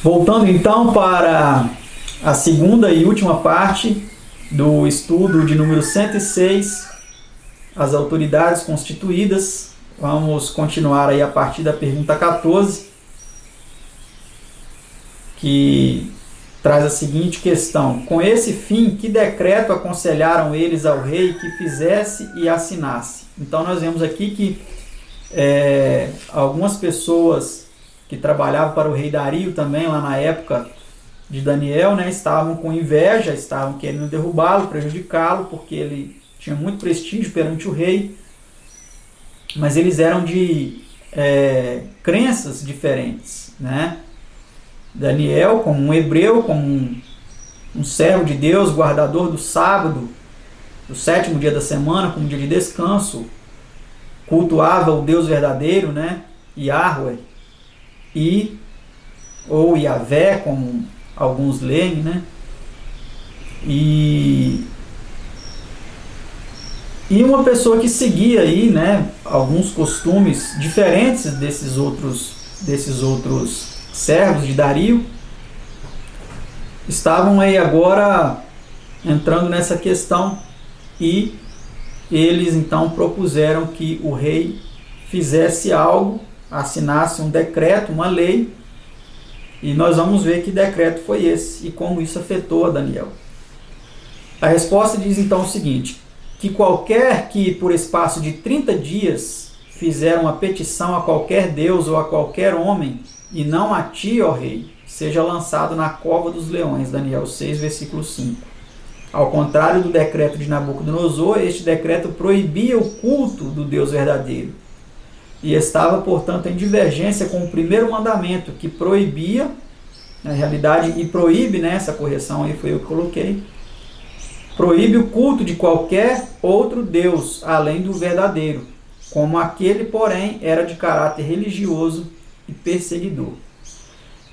Voltando então para a segunda e última parte do estudo de número 106, as autoridades constituídas. Vamos continuar aí a partir da pergunta 14, que traz a seguinte questão: com esse fim, que decreto aconselharam eles ao rei que fizesse e assinasse? Então nós vemos aqui que algumas pessoas que trabalhavam para o rei Dario também, lá na época de Daniel, estavam com inveja, estavam querendo derrubá-lo, prejudicá-lo, porque ele tinha muito prestígio perante o rei, mas eles eram de crenças diferentes, Daniel, como um hebreu, como um servo de Deus, guardador do sábado, do sétimo dia da semana, como dia de descanso, cultuava o Deus verdadeiro, Yahweh, ou Yahvé, como alguns leem, E uma pessoa que seguia aí, alguns costumes diferentes desses outros servos de Dario, estavam aí agora entrando nessa questão, e eles então propuseram que o rei fizesse algo, assinasse um decreto, uma lei, e nós vamos ver que decreto foi esse e como isso afetou a Daniel. A resposta diz então o seguinte: que qualquer que por espaço de 30 dias fizer uma petição a qualquer deus ou a qualquer homem, e não a ti, ó rei, seja lançado na cova dos leões. Daniel 6, versículo 5. Ao contrário do decreto de Nabucodonosor, este decreto proibia o culto do Deus verdadeiro, e estava, portanto, em divergência com o primeiro mandamento, que proibia, na realidade, e proíbe, essa correção aí foi eu que coloquei, proíbe o culto de qualquer outro Deus, além do verdadeiro, como aquele, porém, era de caráter religioso e perseguidor.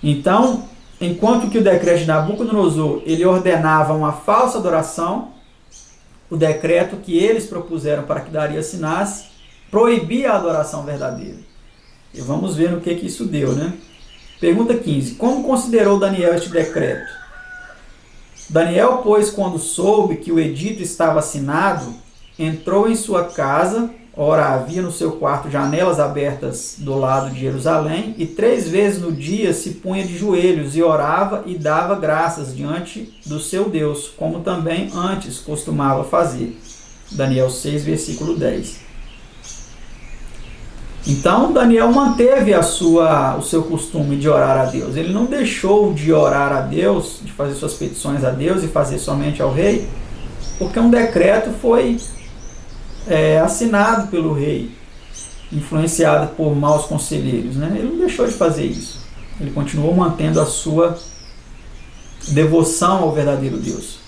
Então, enquanto que o decreto de Nabucodonosor, ele ordenava uma falsa adoração, o decreto que eles propuseram para que Dario assinasse, proibia a adoração verdadeira. E vamos ver no que isso deu, Pergunta 15. Como considerou Daniel este decreto? Daniel, pois, quando soube que o edito estava assinado, entrou em sua casa. Ora, havia no seu quarto janelas abertas do lado de Jerusalém, e 3 vezes no dia se punha de joelhos e orava e dava graças diante do seu Deus, como também antes costumava fazer. Daniel 6, versículo 10. Então Daniel manteve o seu costume de orar a Deus. Ele não deixou de orar a Deus, de fazer suas petições a Deus e fazer somente ao rei, porque um decreto foi assinado pelo rei, influenciado por maus conselheiros. Ele não deixou de fazer isso. Ele continuou mantendo a sua devoção ao verdadeiro Deus.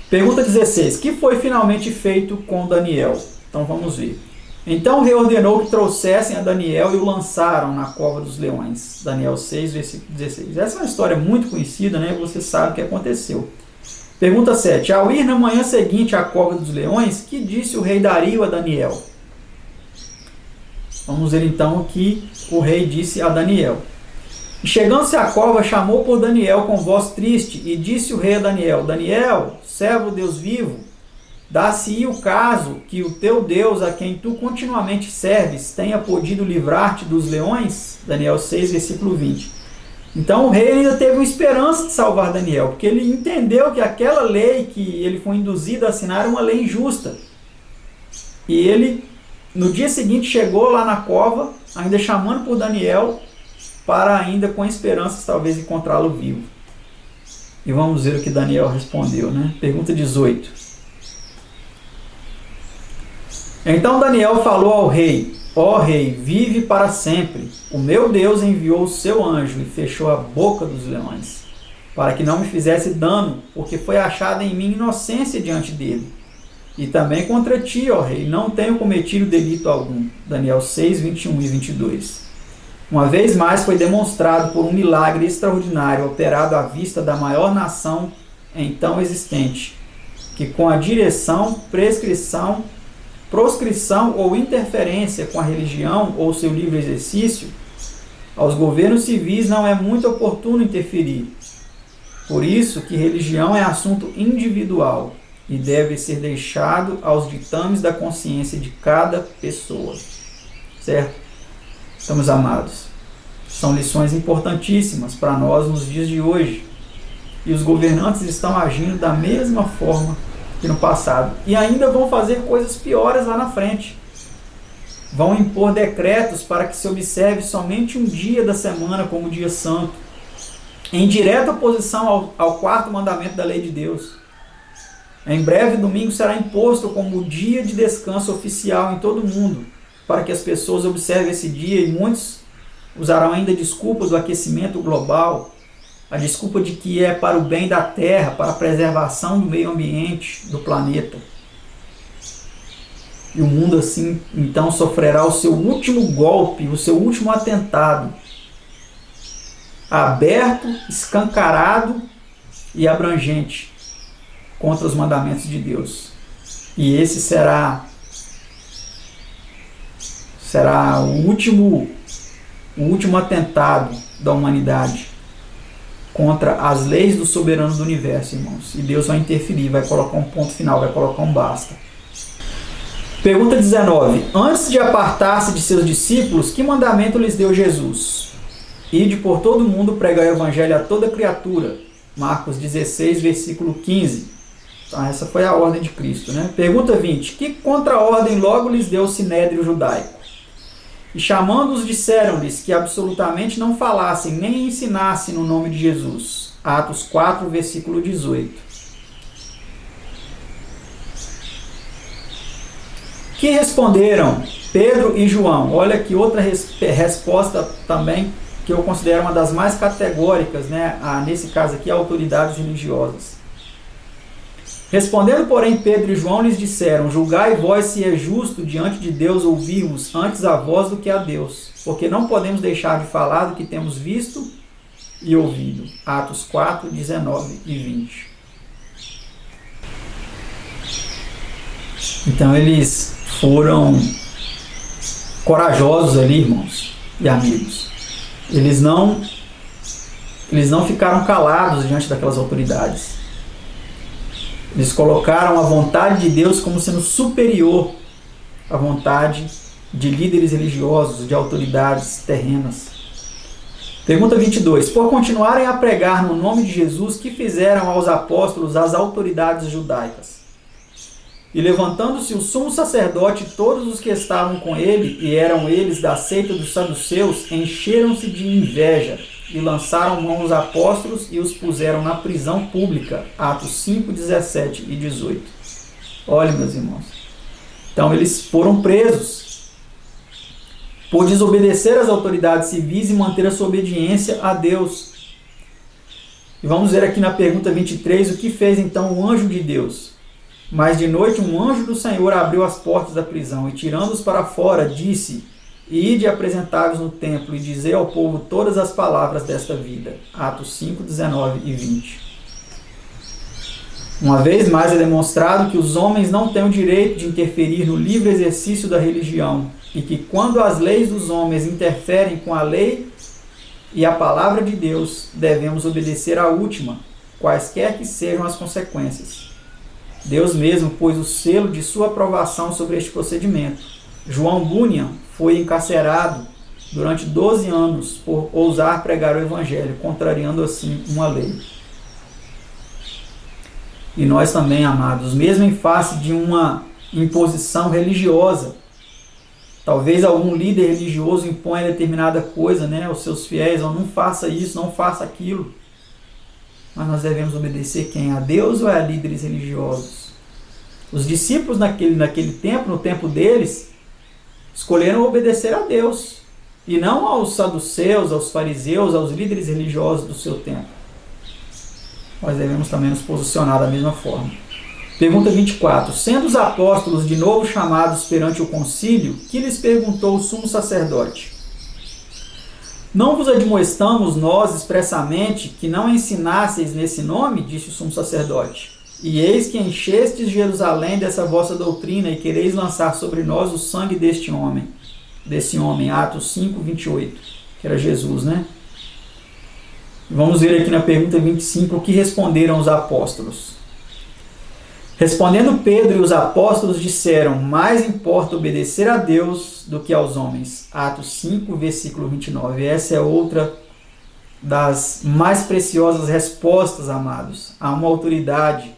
Pergunta 16. Que foi finalmente feito com Daniel? Então vamos ver. Então o rei ordenou que trouxessem a Daniel e o lançaram na cova dos leões. Daniel 6, versículo 16. Essa é uma história muito conhecida, Você sabe o que aconteceu. Pergunta 7. Ao ir na manhã seguinte à cova dos leões, que disse o rei Dario a Daniel? Vamos ver então o que o rei disse a Daniel. E chegando-se à cova, chamou por Daniel com voz triste, e disse o rei a Daniel: Daniel, servo do Deus vivo, dá-se-ia o caso que o teu Deus, a quem tu continuamente serves, tenha podido livrar-te dos leões? Daniel 6, versículo 20. Então o rei ainda teve uma esperança de salvar Daniel, porque ele entendeu que aquela lei que ele foi induzido a assinar era uma lei injusta. E ele, no dia seguinte, chegou lá na cova, ainda chamando por Daniel, para ainda com esperanças talvez encontrá-lo vivo. E vamos ver o que Daniel respondeu, Pergunta 18. Então Daniel falou ao rei: ó rei, vive para sempre. O meu Deus enviou o seu anjo e fechou a boca dos leões, para que não me fizesse dano, porque foi achada em mim inocência diante dele. E também contra ti, ó rei, não tenho cometido delito algum. Daniel 6, 21 e 22. Uma vez mais foi demonstrado por um milagre extraordinário operado à vista da maior nação então existente, que com a direção, proscrição ou interferência com a religião ou seu livre exercício, Aos governos civis não é muito oportuno interferir. Por isso que religião é assunto individual e deve ser deixado aos ditames da consciência de cada pessoa. Certo? Então, meus amados, são lições importantíssimas para nós nos dias de hoje. E os governantes estão agindo da mesma forma que no passado. E ainda vão fazer coisas piores lá na frente. Vão impor decretos para que se observe somente um dia da semana como dia santo, em direta oposição ao quarto mandamento da lei de Deus. Em breve, domingo será imposto como dia de descanso oficial em todo o mundo, para que as pessoas observem esse dia, e muitos usarão ainda a desculpa do aquecimento global, a desculpa de que é para o bem da terra, para a preservação do meio ambiente, do planeta. E o mundo assim, então, sofrerá o seu último golpe, o seu último atentado, aberto, escancarado e abrangente contra os mandamentos de Deus. E esse será o último atentado da humanidade contra as leis do soberano do universo, irmãos. E Deus vai interferir, vai colocar um ponto final, vai colocar um basta. Pergunta 19. Antes de apartar-se de seus discípulos, que mandamento lhes deu Jesus? Ide por todo mundo pregar o evangelho a toda criatura. Marcos 16, versículo 15. Então essa foi a ordem de Cristo, né? Pergunta 20. Que contra-ordem logo lhes deu o sinédrio judaico? E chamando-os disseram-lhes que absolutamente não falassem nem ensinassem no nome de Jesus. Atos 4, versículo 18. Que responderam Pedro e João? Olha que outra resposta também que eu considero uma das mais categóricas, né? Nesse caso aqui, autoridades religiosas. Respondendo, porém, Pedro e João lhes disseram: julgai vós se é justo diante de Deus ouvir-vos antes a vós do que a Deus, porque não podemos deixar de falar do que temos visto e ouvido. Atos 4, 19 e 20. Então eles foram corajosos ali, irmãos e amigos. Eles não ficaram calados diante daquelas autoridades. Eles colocaram a vontade de Deus como sendo superior à vontade de líderes religiosos, de autoridades terrenas. Pergunta 22. Por continuarem a pregar no nome de Jesus, que fizeram aos apóstolos as autoridades judaicas? E levantando-se o sumo sacerdote e todos os que estavam com ele, e eram eles da seita dos saduceus, encheram-se de inveja e lançaram mão aos apóstolos e os puseram na prisão pública. Atos 5, 17 e 18. Olha, meus irmãos. Então eles foram presos por desobedecer às autoridades civis e manter a sua obediência a Deus. E vamos ver aqui na pergunta 23 o que fez então o anjo de Deus. Mas de noite um anjo do Senhor abriu as portas da prisão e, tirando-os para fora, disse: ide apresentai-vos no templo e dizei ao povo todas as palavras desta vida. Atos 5, 19 e 20. Uma vez mais é demonstrado que os homens não têm o direito de interferir no livre exercício da religião e que quando as leis dos homens interferem com a lei e a palavra de Deus, devemos obedecer à última, quaisquer que sejam as consequências. Deus mesmo pôs o selo de sua aprovação sobre este procedimento. João Bunyan foi encarcerado durante 12 anos por ousar pregar o evangelho, contrariando assim uma lei. E nós também, amados, mesmo em face de uma imposição religiosa, talvez algum líder religioso imponha determinada coisa, né, aos seus fiéis, ou não faça isso, não faça aquilo. Mas nós devemos obedecer quem? A Deus ou a líderes religiosos? Os discípulos naquele tempo, no tempo deles, escolheram obedecer a Deus e não aos saduceus, aos fariseus, aos líderes religiosos do seu tempo. Nós devemos também nos posicionar da mesma forma. Pergunta 24. Sendo os apóstolos de novo chamados perante o concílio, que lhes perguntou o sumo sacerdote? Não vos admoestamos nós expressamente que não ensinasseis nesse nome? Disse o sumo sacerdote. E eis que enchestes Jerusalém dessa vossa doutrina e quereis lançar sobre nós o sangue desse homem. Atos 5, 28. que era Jesus, né? Vamos ver aqui na pergunta 25 o que responderam os apóstolos. Respondendo Pedro e os apóstolos disseram: mais importa obedecer a Deus do que aos homens. Atos 5, versículo 29. Essa é outra das mais preciosas respostas, amados, a uma autoridade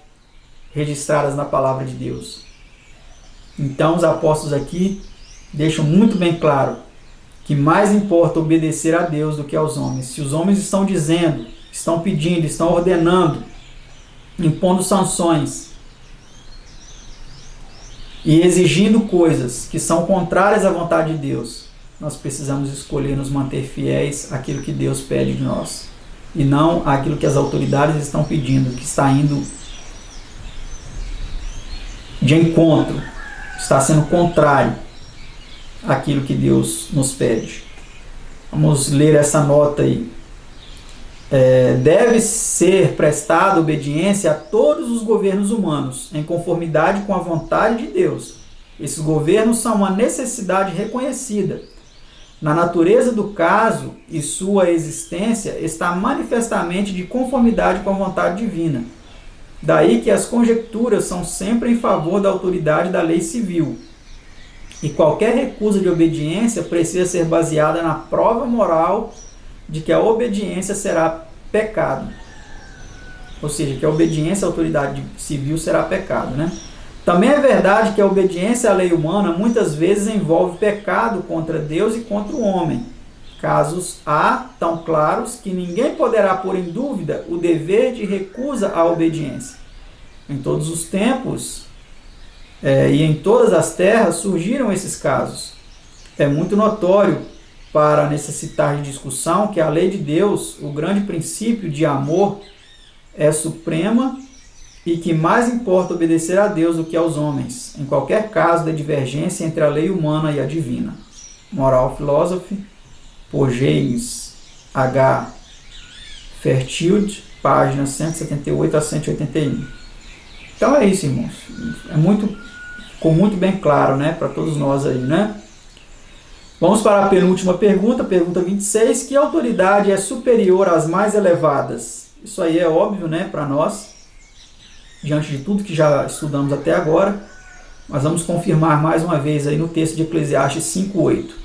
registradas na palavra de Deus. Então os apóstolos aqui deixam muito bem claro que mais importa obedecer a Deus do que aos homens. Se os homens estão dizendo, estão pedindo, estão ordenando, impondo sanções e exigindo coisas que são contrárias à vontade de Deus, nós precisamos escolher nos manter fiéis àquilo que Deus pede de nós e não àquilo que as autoridades estão pedindo, que está indo de encontro, está sendo contrário àquilo que Deus nos pede. Vamos ler essa nota aí. Deve ser prestada obediência a todos os governos humanos, em conformidade com a vontade de Deus. Esses governos são uma necessidade reconhecida. Na natureza do caso e sua existência está manifestamente de conformidade com a vontade divina. Daí que as conjecturas são sempre em favor da autoridade da lei civil. E qualquer recusa de obediência precisa ser baseada na prova moral de que a obediência será pecado. Ou seja, que a obediência à autoridade civil será pecado, né? Também é verdade que a obediência à lei humana muitas vezes envolve pecado contra Deus e contra o homem. Casos há tão claros que ninguém poderá pôr em dúvida o dever de recusa à obediência. Em todos os tempos e em todas as terras surgiram esses casos. É muito notório para necessitar de discussão que a lei de Deus, o grande princípio de amor, é suprema e que mais importa obedecer a Deus do que aos homens, em qualquer caso da divergência entre a lei humana e a divina. Moral Philosophy, por James H. Fairchild, páginas 178 a 181. Então é isso, irmãos. Ficou muito bem claro, né, para todos nós aí, né? Vamos para a penúltima pergunta, pergunta 26. Que autoridade é superior às mais elevadas? Isso aí é óbvio, né, para nós, diante de tudo que já estudamos até agora. Mas vamos confirmar mais uma vez aí no texto de Eclesiastes 5:8.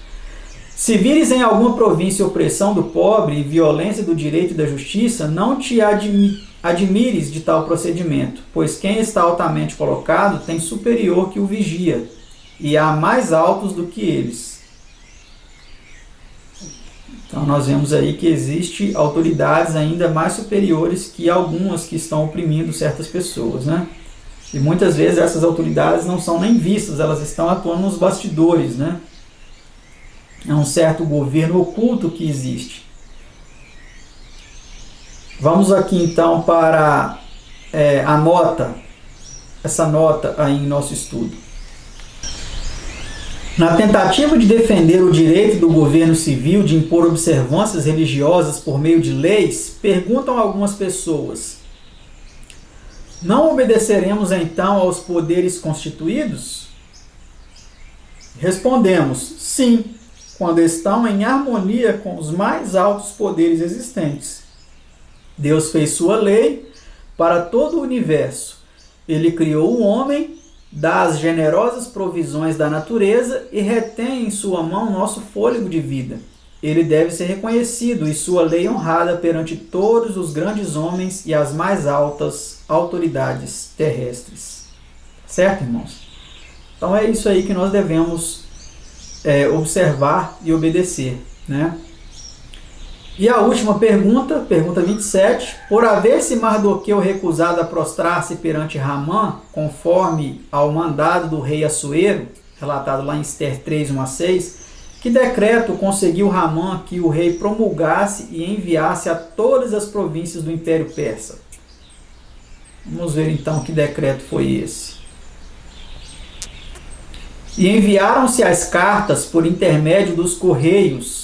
Se vires em alguma província opressão do pobre e violência do direito e da justiça, não te admires de tal procedimento, pois quem está altamente colocado tem superior que o vigia, e há mais altos do que eles. Então nós vemos aí que existem autoridades ainda mais superiores que algumas que estão oprimindo certas pessoas, né? E muitas vezes essas autoridades não são nem vistas, elas estão atuando nos bastidores, né? É um certo governo oculto que existe. Vamos aqui então para a nota, essa nota aí em nosso estudo. Na tentativa de defender o direito do governo civil de impor observâncias religiosas por meio de leis, perguntam algumas pessoas: não obedeceremos então aos poderes constituídos? Respondemos: sim, quando estão em harmonia com os mais altos poderes existentes. Deus fez sua lei para todo o universo. Ele criou o homem, dá as generosas provisões da natureza e retém em sua mão nosso fôlego de vida. Ele deve ser reconhecido e sua lei honrada perante todos os grandes homens e as mais altas autoridades terrestres. Certo, irmãos? Então é isso aí que nós devemos observar e obedecer, né? E a última pergunta, pergunta 27. Por haver-se Mardoqueu recusado a prostrar-se perante Ramã, conforme ao mandado do rei Assuero, relatado lá em Ester 3, 1 a 6, que decreto conseguiu Ramã que o rei promulgasse e enviasse a todas as províncias do Império Persa? Vamos ver então que decreto foi esse. E enviaram-se as cartas por intermédio dos correios.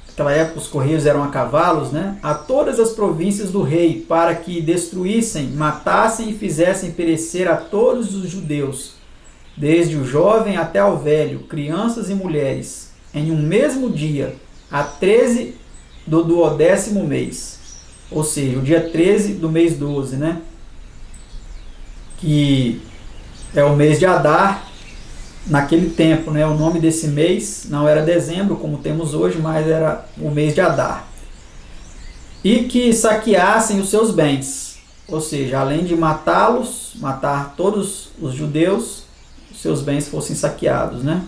Naquela época os correios eram a cavalos, né? A todas as províncias do rei, para que destruíssem, matassem e fizessem perecer a todos os judeus, desde o jovem até o velho, crianças e mulheres, em um mesmo dia, a 13 do 12º mês, ou seja, o dia 13 do mês 12, né? Que é o mês de Adar, naquele tempo, né? O nome desse mês não era dezembro, como temos hoje, mas era o mês de Adar. E que saqueassem os seus bens, ou seja, além de matá-los, matar todos os judeus, os seus bens fossem saqueados, né?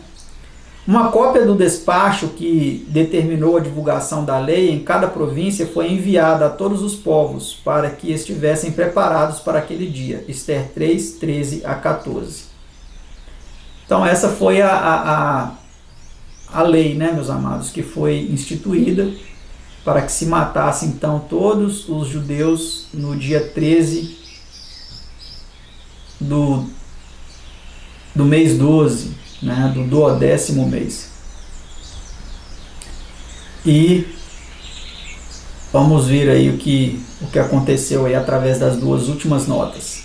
Uma cópia do despacho que determinou a divulgação da lei em cada província foi enviada a todos os povos para que estivessem preparados para aquele dia. Ester 3, 13 a 14. Então essa foi a lei, né, meus amados, que foi instituída para que se matasse então todos os judeus no dia 13 do mês 12, né, do 12º mês. E vamos ver aí o que aconteceu aí através das duas últimas notas.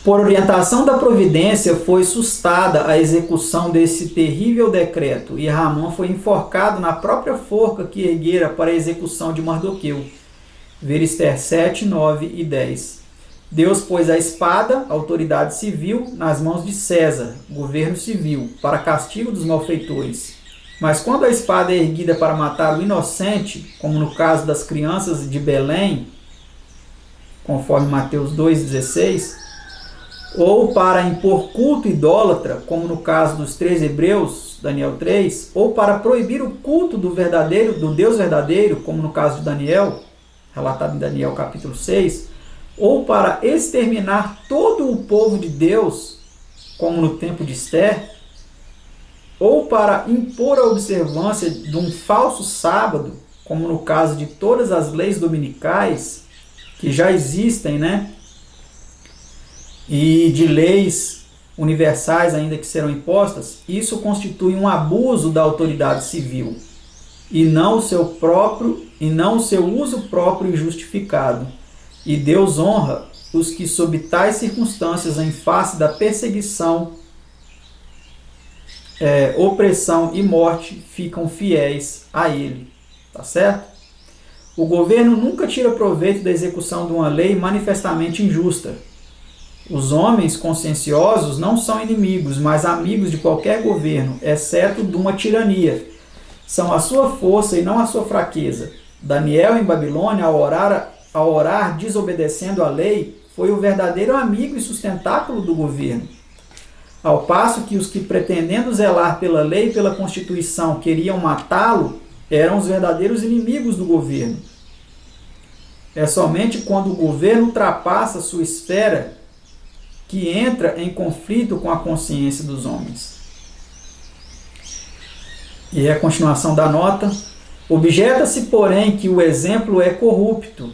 Por orientação da providência foi sustada a execução desse terrível decreto, e Ramã foi enforcado na própria forca que erguera para a execução de Mardoqueu. Ver Ester 7, 9 e 10. Deus pôs a espada, autoridade civil, nas mãos de César, governo civil, para castigo dos malfeitores. Mas quando a espada é erguida para matar o inocente, como no caso das crianças de Belém, conforme Mateus 2,16, ou para impor culto idólatra, como no caso dos 3 hebreus, Daniel 3, ou para proibir o culto do Deus verdadeiro, como no caso de Daniel, relatado em Daniel capítulo 6, ou para exterminar todo o povo de Deus, como no tempo de Ester, ou para impor a observância de um falso sábado, como no caso de todas as leis dominicais, que já existem, né? E de leis universais ainda que serão impostas, isso constitui um abuso da autoridade civil, e não o seu uso próprio e justificado. E Deus honra os que, sob tais circunstâncias, em face da perseguição, opressão e morte, ficam fiéis a Ele. Tá certo? O governo nunca tira proveito da execução de uma lei manifestamente injusta. Os homens conscienciosos não são inimigos, mas amigos de qualquer governo, exceto de uma tirania. São a sua força e não a sua fraqueza. Daniel, em Babilônia, ao orar desobedecendo a lei, foi o verdadeiro amigo e sustentáculo do governo. Ao passo que os que, pretendendo zelar pela lei e pela Constituição, queriam matá-lo, eram os verdadeiros inimigos do governo. É somente quando o governo ultrapassa sua esfera que entra em conflito com a consciência dos homens. E a continuação da nota. Objeta-se, porém, que o exemplo é corruptor,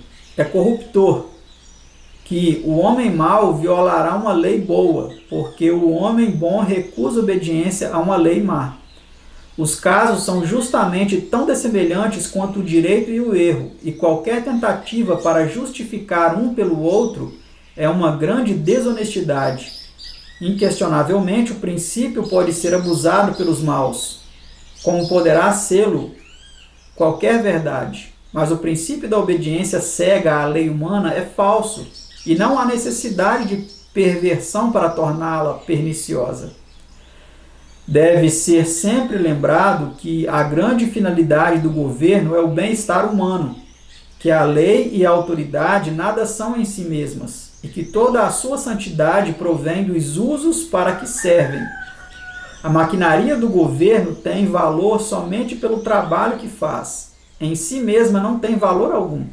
que o homem mau violará uma lei boa, porque o homem bom recusa obediência a uma lei má. Os casos são justamente tão dessemelhantes quanto o direito e o erro, e qualquer tentativa para justificar um pelo outro é uma grande desonestidade. Inquestionavelmente, o princípio pode ser abusado pelos maus, como poderá sê-lo qualquer verdade. Mas o princípio da obediência cega à lei humana é falso, e não há necessidade de perversão para torná-la perniciosa. Deve ser sempre lembrado que a grande finalidade do governo é o bem-estar humano, que a lei e a autoridade nada são em si mesmas, e que toda a sua santidade provém dos usos para que servem. A maquinaria do governo tem valor somente pelo trabalho que faz. Em si mesma não tem valor algum.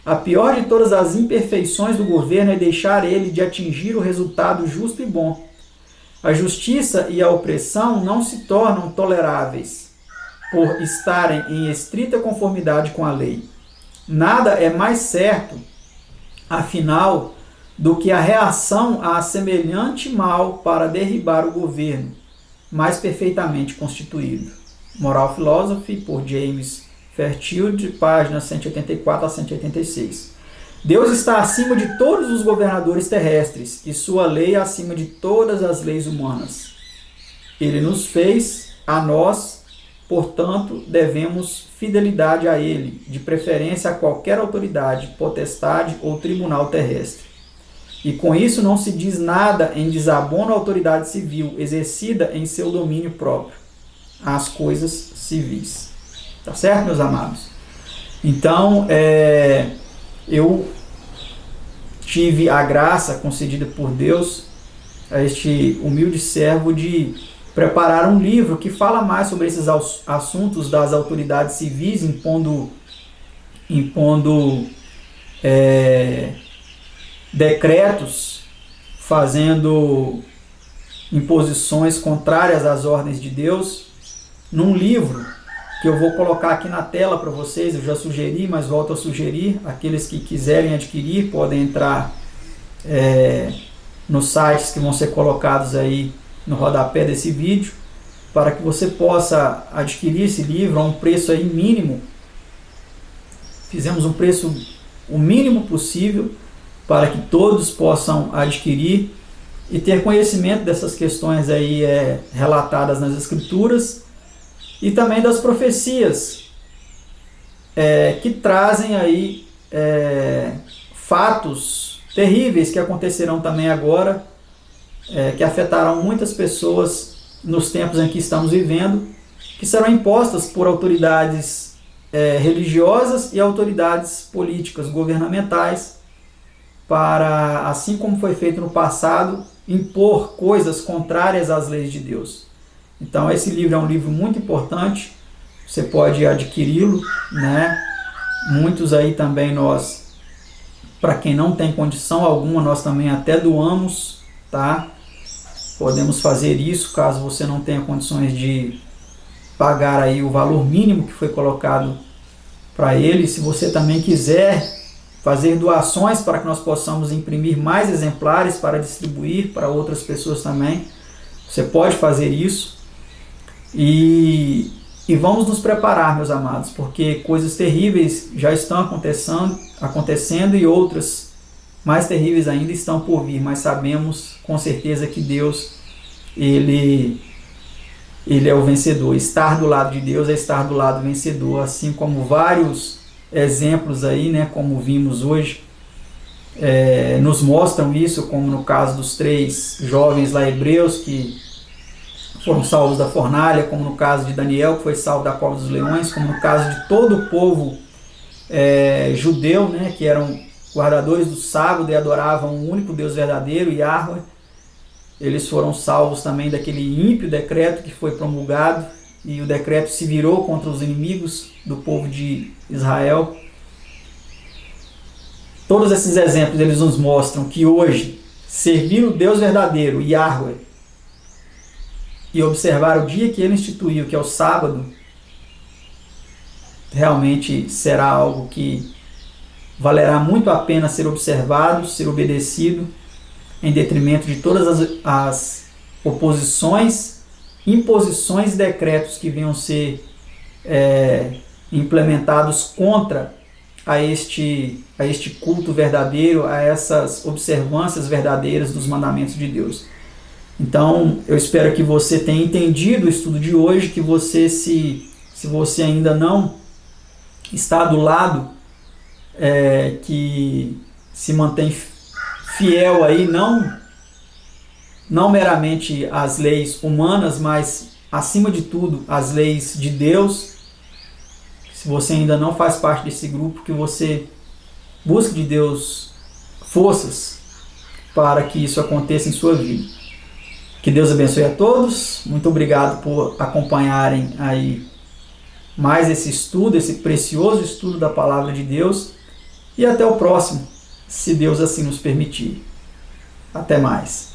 A pior de todas as imperfeições do governo é deixar ele de atingir o resultado justo e bom. A justiça e a opressão não se tornam toleráveis por estarem em estrita conformidade com a lei. Nada é mais certo, afinal, do que a reação a semelhante mal para derribar o governo, mais perfeitamente constituído. Moral Philosophy, por James Fairchild, páginas 184 a 186. Deus está acima de todos os governadores terrestres, e sua lei acima de todas as leis humanas. Ele nos fez, a nós, portanto, devemos fidelidade a ele, de preferência a qualquer autoridade, potestade ou tribunal terrestre. E com isso não se diz nada em desabono à autoridade civil, exercida em seu domínio próprio, às coisas civis. Tá certo, meus amados? Então, eu tive a graça concedida por Deus a este humilde servo de preparar um livro que fala mais sobre esses assuntos das autoridades civis, impondo decretos, fazendo imposições contrárias às ordens de Deus, num livro que eu vou colocar aqui na tela para vocês. Eu já sugeri, mas volto a sugerir. Aqueles que quiserem adquirir podem entrar nos sites que vão ser colocados aí no rodapé desse vídeo, para que você possa adquirir esse livro a um preço aí mínimo. Fizemos um preço o mínimo possível para que todos possam adquirir e ter conhecimento dessas questões aí relatadas nas Escrituras e também das profecias que trazem aí fatos terríveis que acontecerão também agora, que afetarão muitas pessoas nos tempos em que estamos vivendo, que serão impostas por autoridades religiosas e autoridades políticas, governamentais, para, assim como foi feito no passado, impor coisas contrárias às leis de Deus. Então esse livro é um livro muito importante, você pode adquiri-lo, né? Muitos aí também nós, para quem não tem condição alguma, nós também até doamos, tá? Podemos fazer isso caso você não tenha condições de pagar aí o valor mínimo que foi colocado para ele. Se você também quiser fazer doações para que nós possamos imprimir mais exemplares para distribuir para outras pessoas também, você pode fazer isso. E vamos nos preparar, meus amados, porque coisas terríveis já estão acontecendo e outras mais terríveis ainda estão por vir, mas sabemos com certeza que Deus, Ele é o vencedor. Estar do lado de Deus é estar do lado vencedor, assim como vários exemplos aí, né, como vimos hoje, nos mostram isso, como no caso dos 3 jovens lá hebreus que foram salvos da fornalha, como no caso de Daniel, que foi salvo da cova dos leões, como no caso de todo o povo judeu, né, que eram guardadores do sábado e adoravam o único Deus verdadeiro, Yahweh. Eles foram salvos também daquele ímpio decreto que foi promulgado, e o decreto se virou contra os inimigos do povo de Israel. Todos esses exemplos eles nos mostram que hoje servir o Deus verdadeiro, Yahweh, e observar o dia que ele instituiu, que é o sábado, realmente será algo que valerá muito a pena ser observado, ser obedecido, em detrimento de todas as oposições, imposições e decretos que venham ser implementados contra a este culto verdadeiro, a essas observâncias verdadeiras dos mandamentos de Deus. Então, eu espero que você tenha entendido o estudo de hoje, que você, se você ainda não está do lado que se mantém fiel aí, não meramente às leis humanas, mas acima de tudo às leis de Deus. Se você ainda não faz parte desse grupo, que você busque de Deus forças para que isso aconteça em sua vida. Que Deus abençoe a todos. Muito obrigado por acompanharem aí mais esse estudo, esse precioso estudo da Palavra de Deus. E até o próximo, se Deus assim nos permitir. Até mais.